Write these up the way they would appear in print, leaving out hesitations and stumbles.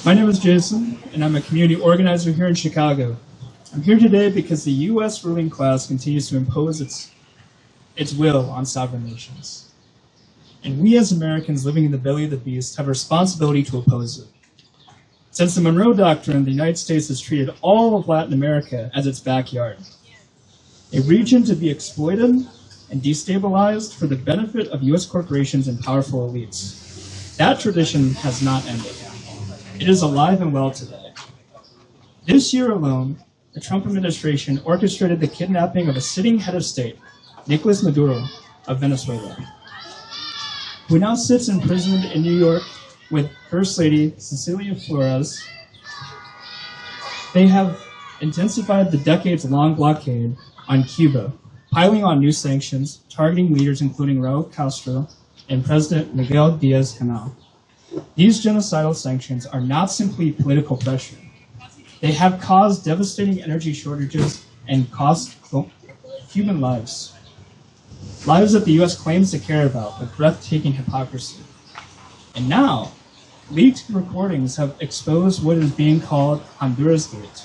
My name is Jason, and I'm a community organizer here in Chicago. I'm here today because the U.S. ruling class continues to impose its will on sovereign nations. And we as Americans living in the belly of the beast have a responsibility to oppose it. Since the Monroe Doctrine, the United States has treated all of Latin America as its backyard, a region to be exploited and destabilized for the benefit of U.S. corporations and powerful elites. That tradition has not ended. It is alive and well today. This year alone, the Trump administration orchestrated the kidnapping of a sitting head of state, Nicolas Maduro of Venezuela, who now sits imprisoned in New York with First Lady Cecilia Flores. They have intensified the decades-long blockade on Cuba, piling on new sanctions, targeting leaders including Raul Castro and President Miguel Diaz-Canel. These genocidal sanctions are not simply political pressure. They have caused devastating energy shortages and cost human lives. Lives that the U.S. claims to care about with breathtaking hypocrisy. And now, leaked recordings have exposed what is being called Honduras Gate,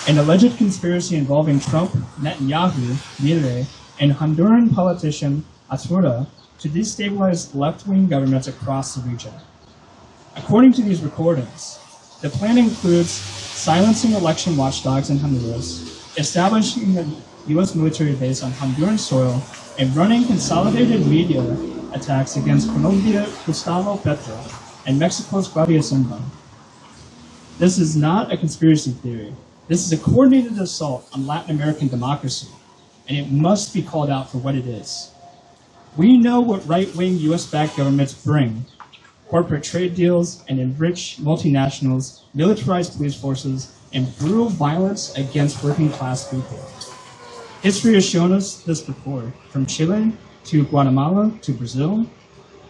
an alleged conspiracy involving Trump, Netanyahu, Mire, and Honduran politician Atura to destabilize left-wing governments across the region. According to these recordings, the plan includes silencing election watchdogs in Honduras, establishing a U.S. military base on Honduran soil, and running consolidated media attacks against Colombia's Gustavo Petro and Mexico's Claudia Sheinbaum. This is not a conspiracy theory. This is a coordinated assault on Latin American democracy, and it must be called out for what it is. We know what right-wing U.S.-backed governments bring: corporate trade deals and enrich multinationals, militarized police forces, and brutal violence against working-class people. History has shown us this before, from Chile to Guatemala to Brazil.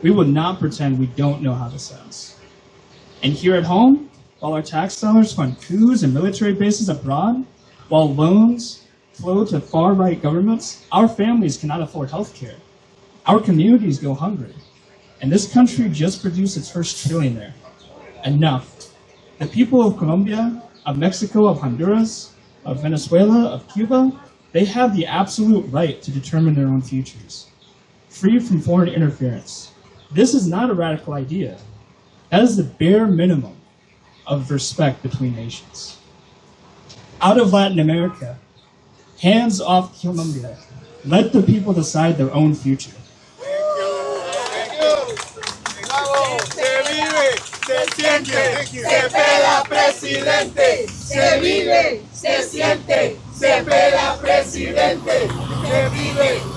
We will not pretend we don't know how this ends. And here at home, while our tax dollars fund coups and military bases abroad, while loans flow to far-right governments, our families cannot afford health care. Our communities go hungry. And this country just produced its first trillionaire. Enough. The people of Colombia, of Mexico, of Honduras, of Venezuela, of Cuba, they have the absolute right to determine their own futures, free from foreign interference. This is not a radical idea. That is the bare minimum of respect between nations. Out of Latin America, hands off Colombia. Let the people decide their own future. Se vive, se siente, se pela presidente. Se vive, se siente, se pela presidente. Se vive,